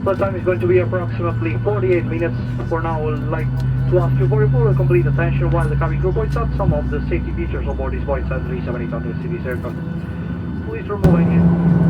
First time is going to be approximately 48 minutes. For now, I would like to ask you for your full and complete attention while the cabin crew points out some of the safety features aboard this Boeing 737-800 series aircraft. Please remove engine.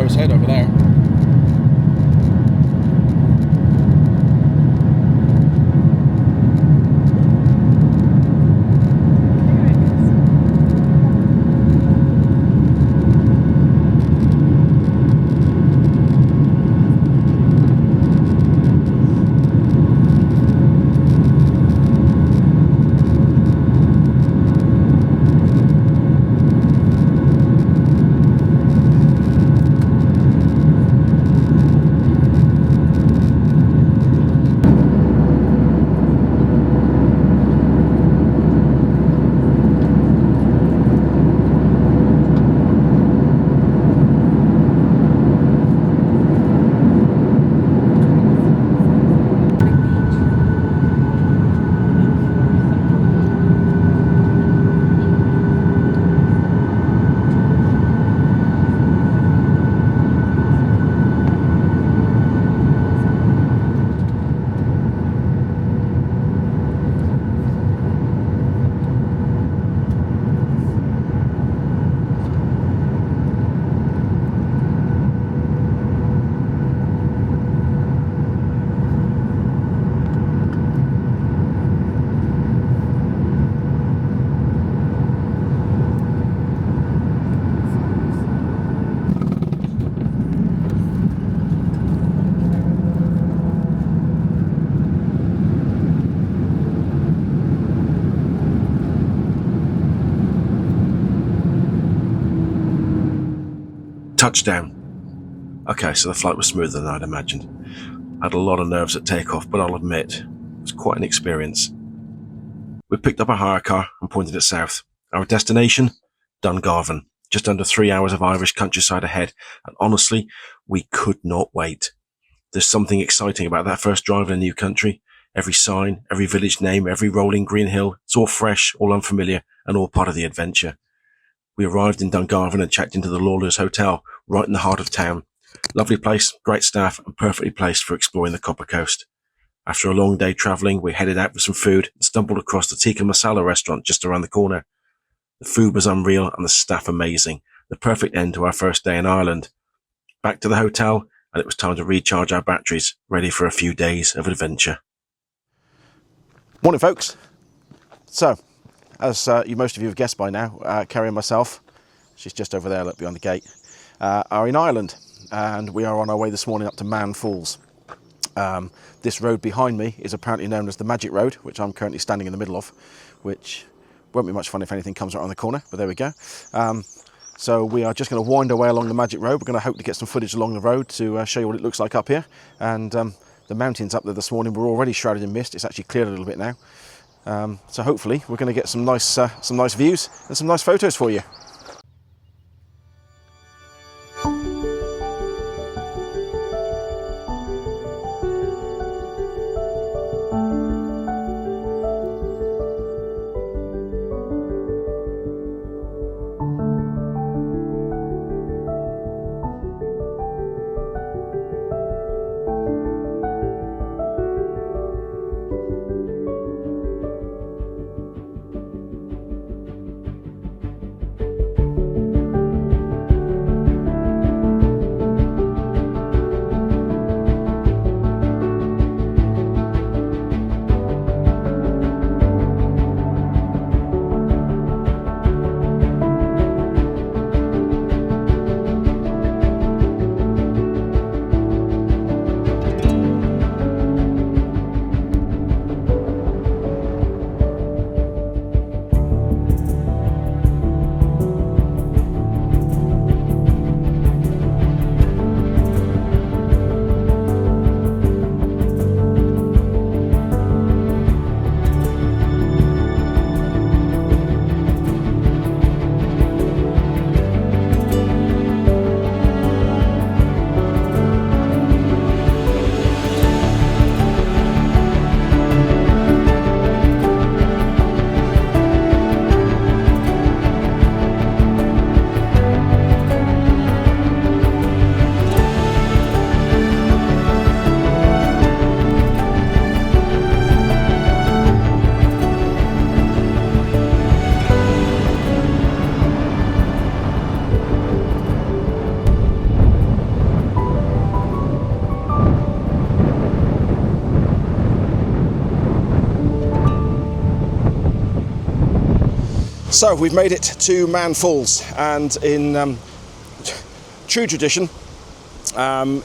Head over there. Touchdown. Okay, so the flight was smoother than I'd imagined. I had a lot of nerves at takeoff, but I'll admit, it was quite an experience. We picked up a hire car and pointed it south. Our destination? Dungarvan. Just under 3 hours of Irish countryside ahead, and honestly, we could not wait. There's something exciting about that first drive in a new country. Every sign, every village name, every rolling green hill, it's all fresh, all unfamiliar, and all part of the adventure. We arrived in Dungarvan and checked into the Lawlers Hotel, right in the heart of town. Lovely place, great staff, and perfectly placed for exploring the Copper Coast. After a long day travelling, we headed out for some food and stumbled across the Tikka Masala restaurant just around the corner. The food was unreal and the staff amazing. The perfect end to our first day in Ireland. Back to the hotel, and it was time to recharge our batteries, ready for a few days of adventure. Morning, folks. So, as most of you have guessed by now, Kerry and myself, she's just over there, look, behind the gate, are in Ireland, and we are on our way this morning up to Mahon Falls. This road behind me is apparently known as the Magic Road, which I'm currently standing in the middle of, which won't be much fun if anything comes right on the corner, but there we go. So we are just going to wind our way along the Magic Road. We're going to hope to get some footage along the road to show you what it looks like up here. And the mountains up there this morning were already shrouded in mist. It's actually cleared a little bit now. So hopefully we're going to get some nice views and some nice photos for you. So we've made it to Mahon Falls, and in true tradition,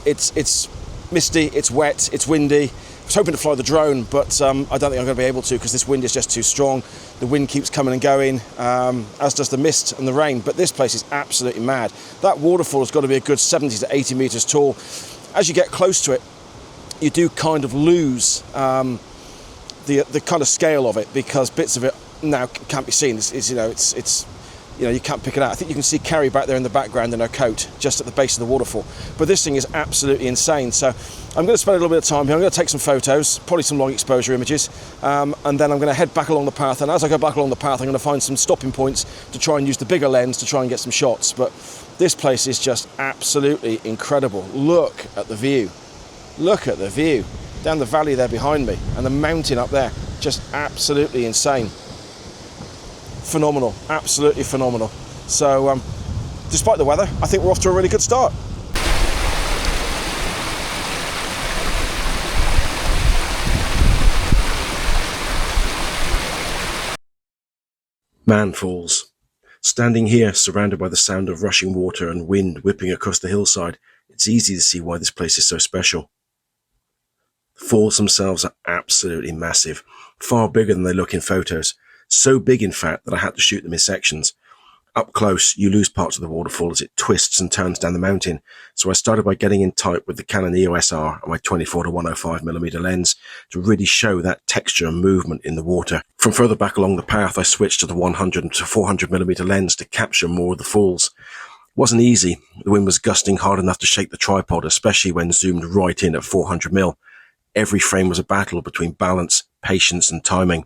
it's misty, it's wet, it's windy. I was hoping to fly the drone, but I don't think I'm going to be able to because this wind is just too strong. The wind keeps coming and going, as does the mist and the rain. But this place is absolutely mad. That waterfall has got to be a good 70 to 80 metres tall. As you get close to it, you do kind of lose the kind of scale of it, because bits of it now can't be seen. It's you can't pick it out. I think you can see Kerry back there in the background in her coat, just at the base of the waterfall. But this thing is absolutely insane. So I'm going to spend a little bit of time here. I'm going to take some photos, probably some long exposure images, and then I'm going to head back along the path. And as I go back along the path, I'm going to find some stopping points to try and use the bigger lens to try and get some shots. But this place is just absolutely incredible. Look at the view. Look at the view down the valley there behind me, and the mountain up there. Just absolutely insane. Phenomenal, absolutely phenomenal. So despite the weather, I think we're off to a really good start. Mahon Falls. Standing here, surrounded by the sound of rushing water and wind whipping across the hillside, it's easy to see why this place is so special. The falls themselves are absolutely massive, far bigger than they look in photos. So big, in fact, that I had to shoot them in sections. Up close, you lose parts of the waterfall as it twists and turns down the mountain, so I started by getting in tight with the Canon EOS R and my 24 to 105mm lens to really show that texture and movement in the water. From further back along the path, I switched to the 100 to 400mm lens to capture more of the falls. It wasn't easy. The wind was gusting hard enough to shake the tripod, especially when zoomed right in at 400mm. Every frame was a battle between balance, patience and timing.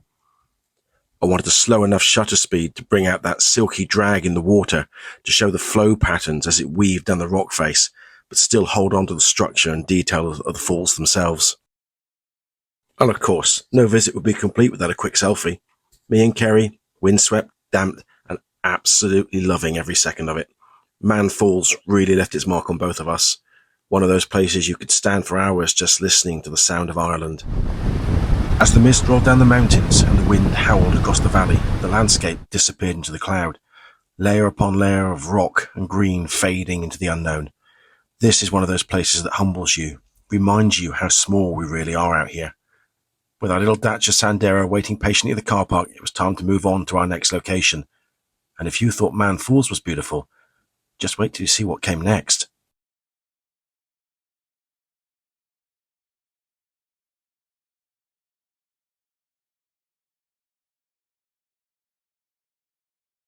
I wanted a slow enough shutter speed to bring out that silky drag in the water to show the flow patterns as it weaved down the rock face, but still hold on to the structure and detail of the falls themselves. And of course, no visit would be complete without a quick selfie. Me and Kerry, windswept, damped, and absolutely loving every second of it. Mahon Falls really left its mark on both of us. One of those places you could stand for hours just listening to the sound of Ireland. As the mist rolled down the mountains and the wind howled across the valley, the landscape disappeared into the cloud, layer upon layer of rock and green fading into the unknown. This is one of those places that humbles you, reminds you how small we really are out here. With our little Dacia Sandero waiting patiently at the car park, it was time to move on to our next location. And if you thought Mahon Falls was beautiful, just wait till you see what came next.